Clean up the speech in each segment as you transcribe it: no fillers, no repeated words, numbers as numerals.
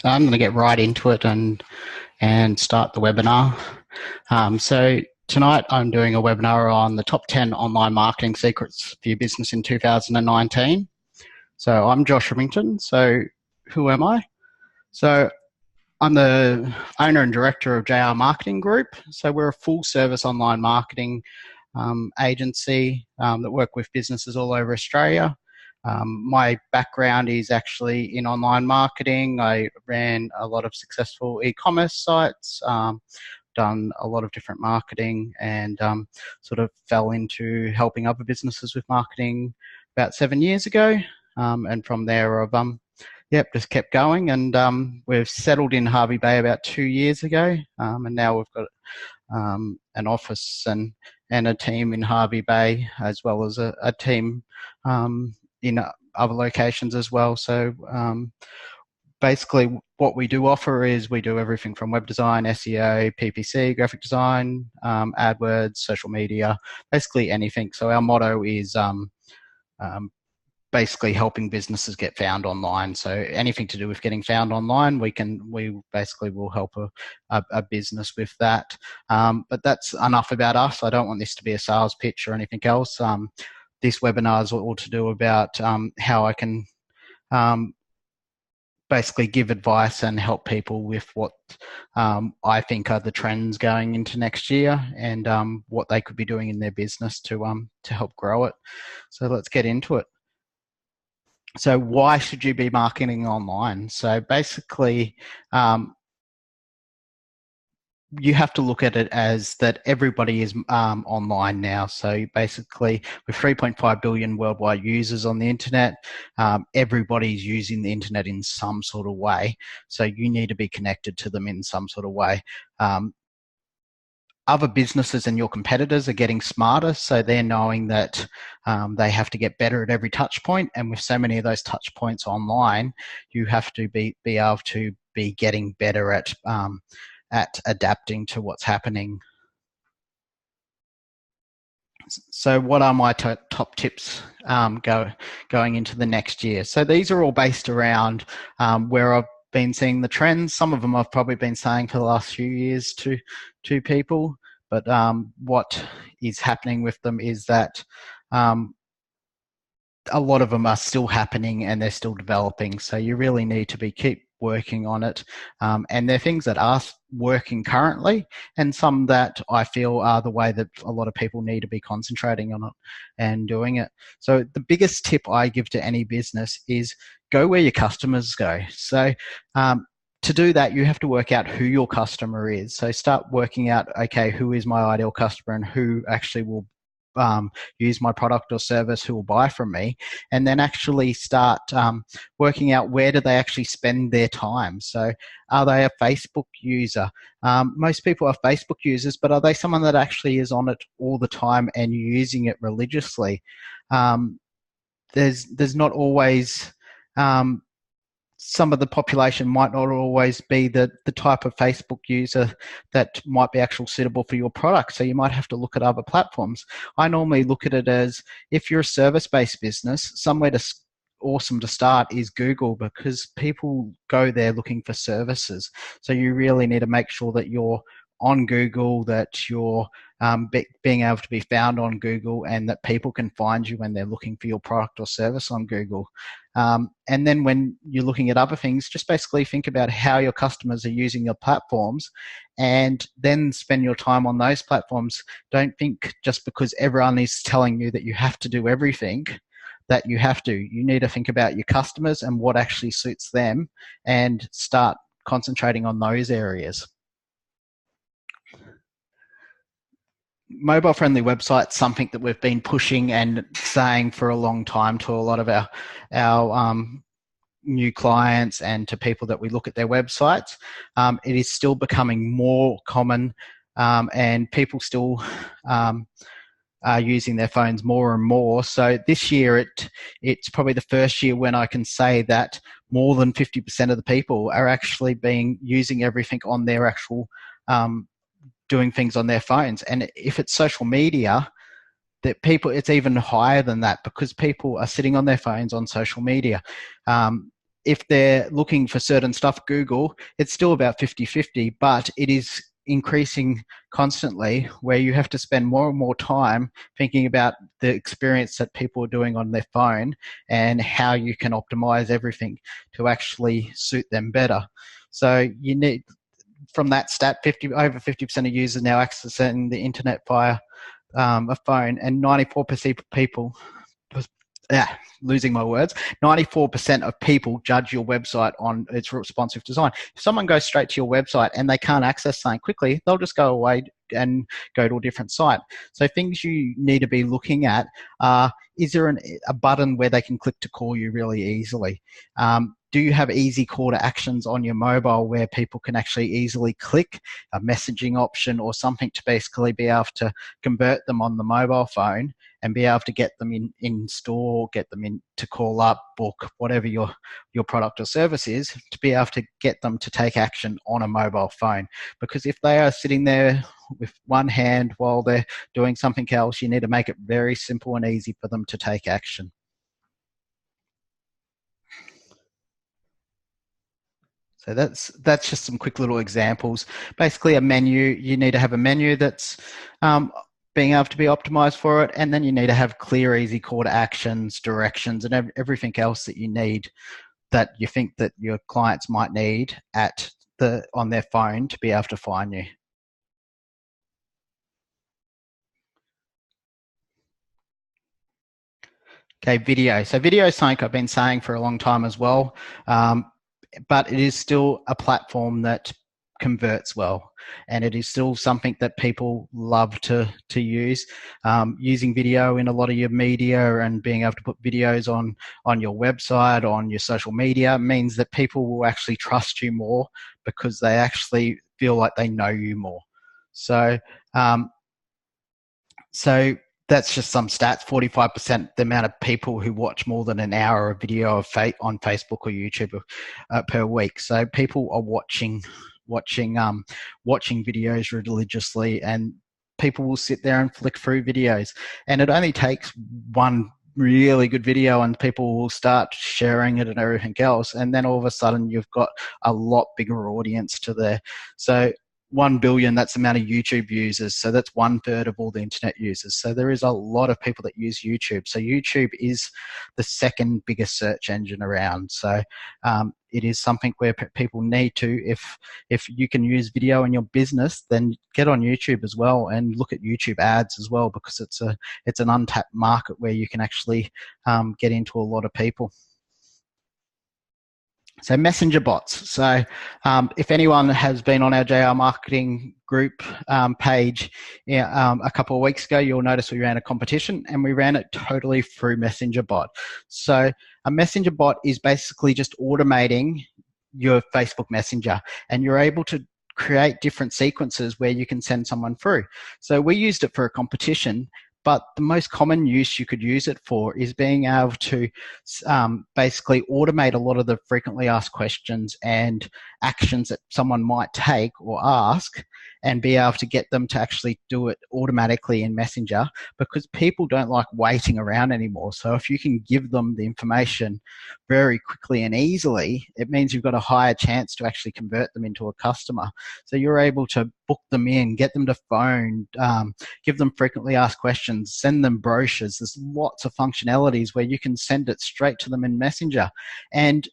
So I'm going to get right into it and start the webinar. So tonight I'm doing a webinar on the top 10 online marketing secrets for your business in 2019. So I'm Josh Remington. So who am I? So I'm the owner and director of JR Marketing Group. So we're a full service online marketing agency that work with businesses all over Australia. My background is actually in online marketing. I ran a lot of successful e-commerce sites, done a lot of different marketing, and sort of fell into helping other businesses with marketing about 7 years ago. And from there, I've just kept going, and we've settled in Hervey Bay about 2 years ago, and now we've got an office and a team in Hervey Bay, as well as a team in other locations as well. So basically what we do offer is we do everything from web design, SEO, PPC, graphic design, AdWords, social media, basically anything. So our motto is basically helping businesses get found online. So anything to do with getting found online, we basically will help a business with that. But that's enough about us. I don't want this to be a sales pitch or anything else. This webinar is all to do about how I can basically give advice and help people with what I think are the trends going into next year, and what they could be doing in their business to help grow it. So let's get into it. So why should you be marketing online? So basically, you have to look at it as that everybody is online now. So basically, with 3.5 billion worldwide users on the internet, everybody's using the internet in some sort of way. So you need to be connected to them in some sort of way. Other businesses and your competitors are getting smarter, so they're knowing that they have to get better at every touch point, and with so many of those touch points online, you have to be able to be getting better at adapting to what's happening. So what are my top tips going into the next year? So these are all based around where I've been seeing the trends. Some of them I've probably been saying for the last few years to people, but what is happening with them is that a lot of them are still happening and they're still developing. So you really need to keep working on it. And there are things that are working currently, and some that I feel are the way that a lot of people need to be concentrating on it and doing it. So the biggest tip I give to any business is go where your customers go. So to do that, you have to work out who your customer is. So start working out, okay, who is my ideal customer and who actually will use my product or service, who will buy from me, and then actually start working out where do they actually spend their time. So are they a Facebook user? Most people are Facebook users, but are they someone that actually is on it all the time and using it religiously? There's not always some of the population might not always be the type of Facebook user that might be actually suitable for your product. So you might have to look at other platforms. I normally look at it as, if you're a service-based business, somewhere awesome to start is Google, because people go there looking for services. So you really need to make sure that you're on Google, that you're being able to be found on Google, and that people can find you when they're looking for your product or service on Google. And then when you're looking at other things, just basically think about how your customers are using your platforms, and then spend your time on those platforms. Don't think just because everyone is telling you that you have to do everything, that you have to. You need to think about your customers and what actually suits them, and start concentrating on those areas. Mobile-friendly websites, something that we've been pushing and saying for a long time to a lot of our new clients and to people that we look at their websites. It is still becoming more common, and people still are using their phones more and more. So this year, it's probably the first year when I can say that more than 50% of the people are actually using everything on their actual doing things on their phones. And if it's social media, that it's even higher than that, because people are sitting on their phones on social media. if they're looking for certain stuff, Google, it's still about 50-50, but it is increasing constantly where you have to spend more and more time thinking about the experience that people are doing on their phone and how you can optimize everything to actually suit them better. So you need, from that stat, over 50% of users now accessing the internet via a phone, and 94% of people, losing my words, 94% of people judge your website on its responsive design. If someone goes straight to your website and they can't access something quickly, they'll just go away and go to a different site. So things you need to be looking at are, is there a button where they can click to call you really easily? Do you have easy call to actions on your mobile where people can actually easily click a messaging option or something to basically be able to convert them on the mobile phone and be able to get them in store, get them in to call up, book, whatever your product or service is, to be able to get them to take action on a mobile phone. Because if they are sitting there with one hand while they're doing something else, you need to make it very simple and easy for them to take action. So that's just some quick little examples. Basically, a menu, you need to have a menu that's being able to be optimized for it, and then you need to have clear, easy call to actions, directions, and everything else that you need, that you think that your clients might need on their phone to be able to find you. Okay, video. So video is something I've been saying for a long time as well, but it is still a platform that converts well, and it is still something that people love to use. Using video in a lot of your media and being able to put videos on your website, on your social media, means that people will actually trust you more because they actually feel like they know you more. So that's just some stats. 45% the amount of people who watch more than an hour of video on Facebook or YouTube per week. So people are watching videos religiously, and people will sit there and flick through videos. And it only takes one really good video and people will start sharing it and everything else. And then all of a sudden you've got a lot bigger audience to there. So 1 billion, that's the amount of YouTube users. So that's 1/3 of all the internet users. So there is a lot of people that use YouTube. So YouTube is the second biggest search engine around. So it is something where people need to, if you can use video in your business, then get on YouTube as well and look at YouTube ads as well, because it's an untapped market where you can actually get into a lot of people. So messenger bots. So if anyone has been on our JR Marketing Group page a couple of weeks ago, you'll notice we ran a competition and we ran it totally through messenger bot. So a messenger bot is basically just automating your Facebook Messenger, and you're able to create different sequences where you can send someone through. So we used it for a competition, but the most common use you could use it for is being able to basically automate a lot of the frequently asked questions and actions that someone might take or ask, and be able to get them to actually do it automatically in Messenger, because people don't like waiting around anymore. So if you can give them the information very quickly and easily, it means you've got a higher chance to actually convert them into a customer. So you're able to book them in, get them to phone, give them frequently asked questions, send them brochures. There's lots of functionalities where you can send it straight to them in Messenger. And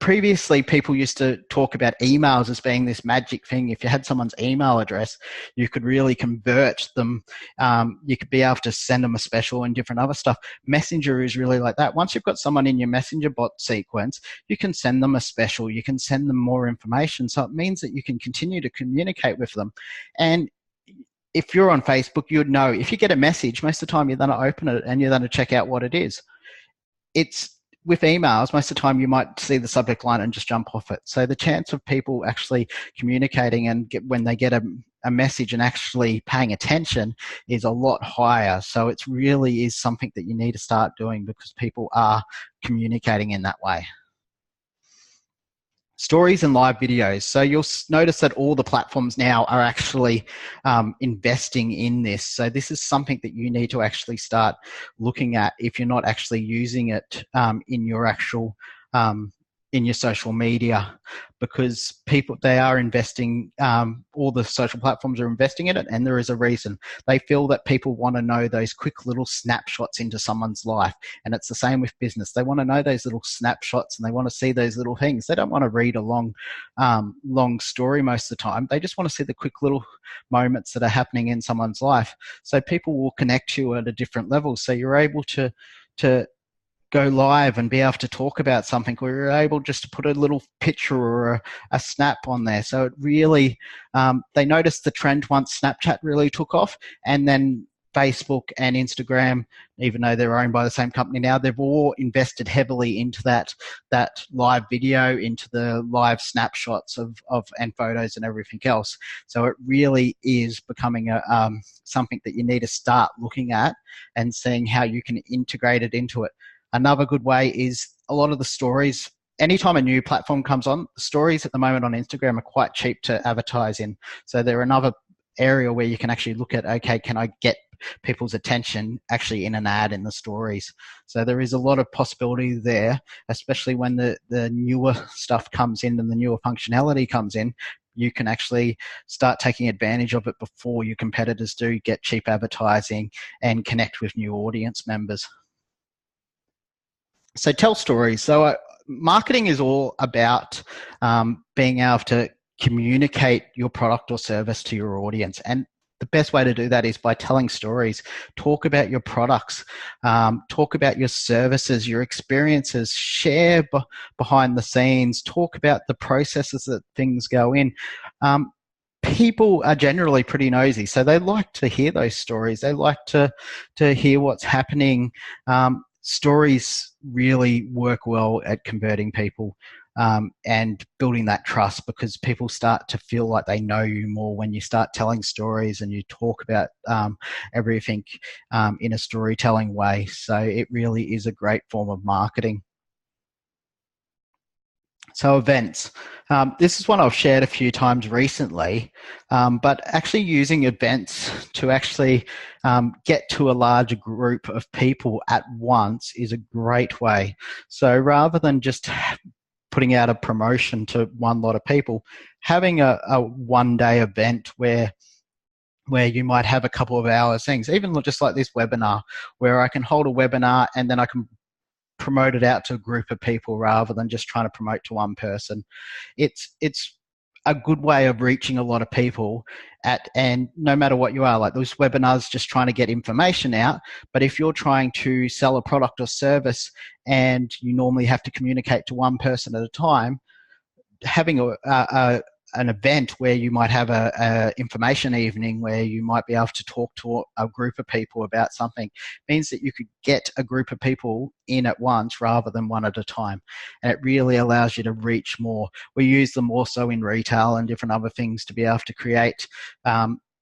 previously, people used to talk about emails as being this magic thing. If you had someone's email address, you could really convert them. You could be able to send them a special and different other stuff. Messenger is really like that. Once you've got someone in your Messenger bot sequence, you can send them a special. You can send them more information. So it means that you can continue to communicate with them. And if you're on Facebook, you'd know if you get a message, most of the time you're going to open it and you're going to check out what it is. It's with emails, most of the time you might see the subject line and just jump off it. So the chance of people actually communicating and when they get a message and actually paying attention is a lot higher. So it really is something that you need to start doing, because people are communicating in that way. Stories and live videos. So you'll notice that all the platforms now are actually investing in this. So this is something that you need to actually start looking at if you're not actually using it in your actual in your social media, because they are investing, all the social platforms are investing in it, and there is a reason. They feel that people want to know those quick little snapshots into someone's life, and it's the same with business. They want to know those little snapshots, and they want to see those little things. They don't want to read a long story most of the time. They just want to see the quick little moments that are happening in someone's life. So people will connect to you at a different level. So you're able to go live and be able to talk about something, or you're able just to put a little picture or a snap on there. So it really, they noticed the trend once Snapchat really took off, and then Facebook and Instagram, even though they're owned by the same company now, they've all invested heavily into that live video, into the live snapshots of and photos and everything else. So it really is becoming something that you need to start looking at and seeing how you can integrate it into it. Another good way is a lot of the stories. Anytime a new platform comes on, the stories at the moment on Instagram are quite cheap to advertise in. So they're another area where you can actually look at, okay, can I get people's attention actually in an ad in the stories? So there is a lot of possibility there, especially when the newer stuff comes in and the newer functionality comes in. You can actually start taking advantage of it before your competitors do, get cheap advertising and connect with new audience members. So tell stories. So marketing is all about being able to communicate your product or service to your audience. And the best way to do that is by telling stories. Talk about your products, talk about your services, your experiences, share behind the scenes, talk about the processes that things go in. People are generally pretty nosy, so they like to hear those stories. They like to hear what's happening. Stories really work well at converting people and building that trust, because people start to feel like they know you more when you start telling stories and you talk about everything in a storytelling way. So it really is a great form of marketing. So events. This is one I've shared a few times recently, but actually using events to actually get to a larger group of people at once is a great way. So rather than just putting out a promotion to one lot of people, having a one-day event where you might have a couple of hours things, even just like this webinar, where I can hold a webinar and then I can promote it out to a group of people rather than just trying to promote to one person. It's a good way of reaching a lot of people and no matter what you are, like those webinars, just trying to get information out. But if you're trying to sell a product or service and you normally have to communicate to one person at a time, having an event where you might have a information evening where you might be able to talk to a group of people about something means that you could get a group of people in at once rather than one at a time. And it really allows you to reach more. We use them also in retail and different other things to be able to create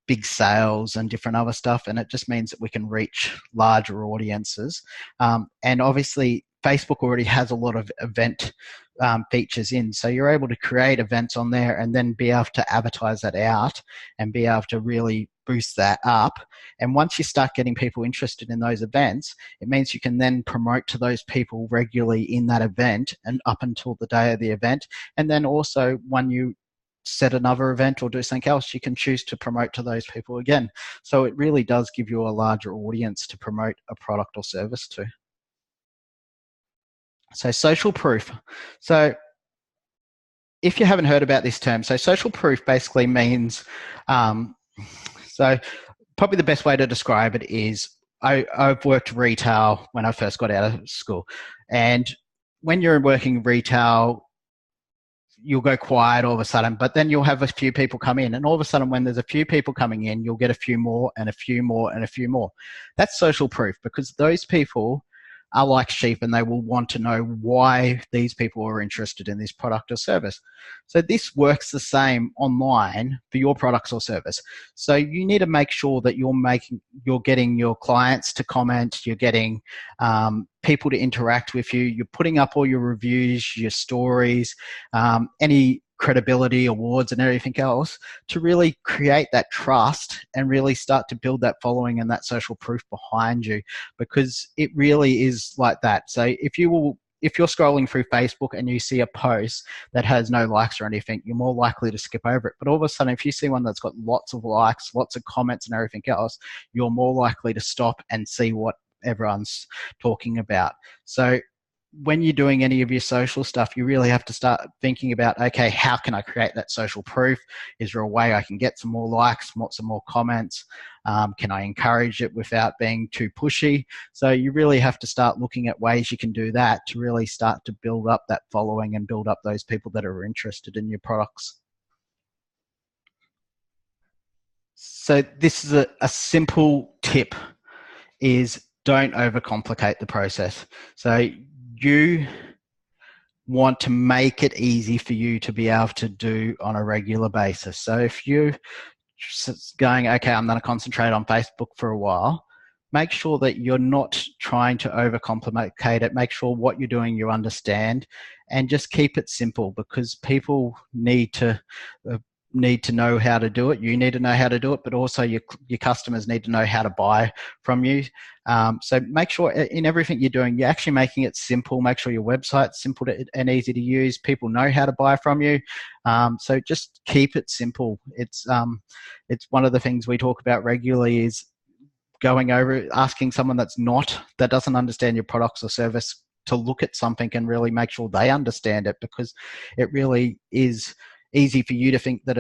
big sales and different other stuff. And it just means that we can reach larger audiences. And obviously Facebook already has a lot of event features in. So you're able to create events on there and then be able to advertise that out and be able to really boost that up. And once you start getting people interested in those events, it means you can then promote to those people regularly in that event and up until the day of the event. And then also when you set another event or do something else, you can choose to promote to those people again. So it really does give you a larger audience to promote a product or service to. So social proof. So if you haven't heard about this term, so social proof basically means, so probably the best way to describe it is I've worked retail when I first got out of school. And when you're working retail, you'll go quiet all of a sudden, but then you'll have a few people come in. And all of a sudden, when there's a few people coming in, you'll get a few more and a few more and a few more. That's social proof, because those people are like sheep and they will want to know why these people are interested in this product or service. So this works the same online for your products or service. So you need to make sure that you're getting your clients to comment, you're getting people to interact with you, you're putting up all your reviews, your stories, any credibility awards and everything else to really create that trust and really start to build that following and that social proof behind you, because it really is like that. So if you will if you're scrolling through Facebook and you see a post that has no likes or anything, you're more likely to skip over it. But all of a sudden, if you see one that's got lots of likes, lots of comments and everything else, you're more likely to stop and see what everyone's talking about. So when you're doing any of your social stuff, you really have to start thinking about, okay, how can I create that social proof? Is there a way I can get some more likes, some more comments? Can I encourage it without being too pushy? So you really have to start looking at ways you can do that to really start to build up that following and build up those people that are interested in your products. So this is a simple tip, is don't overcomplicate the process. So you want to make it easy for you to be able to do on a regular basis. So if you're going, okay, I'm going to concentrate on Facebook for a while, make sure that you're not trying to overcomplicate it. Make sure what you're doing you understand, and just keep it simple, because people need to know how to do it. You need to know how to do it, but also your customers need to know how to buy from you. So make sure in everything you're doing, you're actually making it simple. Make sure your website's simple and easy to use. People know how to buy from you. So just keep it simple. It's one of the things we talk about regularly, is going over, asking someone that doesn't understand your products or service to look at something and really make sure they understand it, because it really is easy for you to think that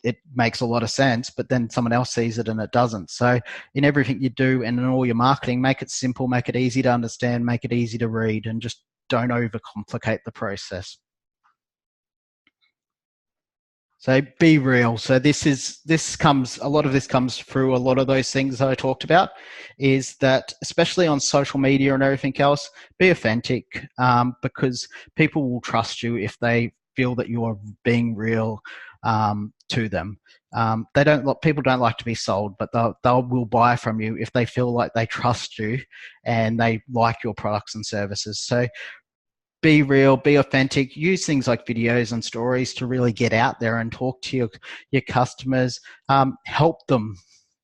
it makes a lot of sense, but then someone else sees it and it doesn't. So in everything you do and in all your marketing, make it simple, make it easy to understand, make it easy to read, and just don't overcomplicate the process. So be real. So a lot of this comes through a lot of those things that I talked about, is that especially on social media and everything else, be authentic, because people will trust you if they feel that you are being real to them. People don't like to be sold, but they will buy from you if they feel like they trust you and they like your products and services. So be real, be authentic, use things like videos and stories to really get out there and talk to your customers, help them,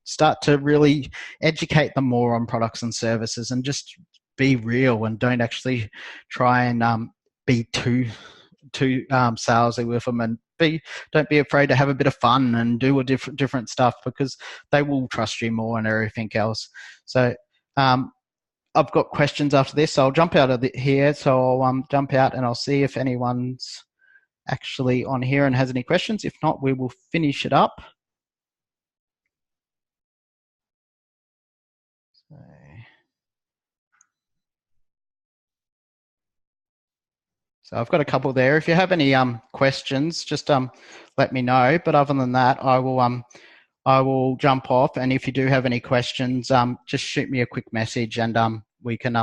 start to really educate them more on products and services, and just be real, and don't actually try and be too salesy with them, and don't be afraid to have a bit of fun and do a different stuff, because they will trust you more and everything else. So I've got questions after this, so I'll jump out of here. So I'll jump out and I'll see if anyone's actually on here and has any questions. If not, we will finish it up. So I've got a couple there. If you have any questions, just let me know. But other than that, I will jump off. And if you do have any questions, just shoot me a quick message, and we can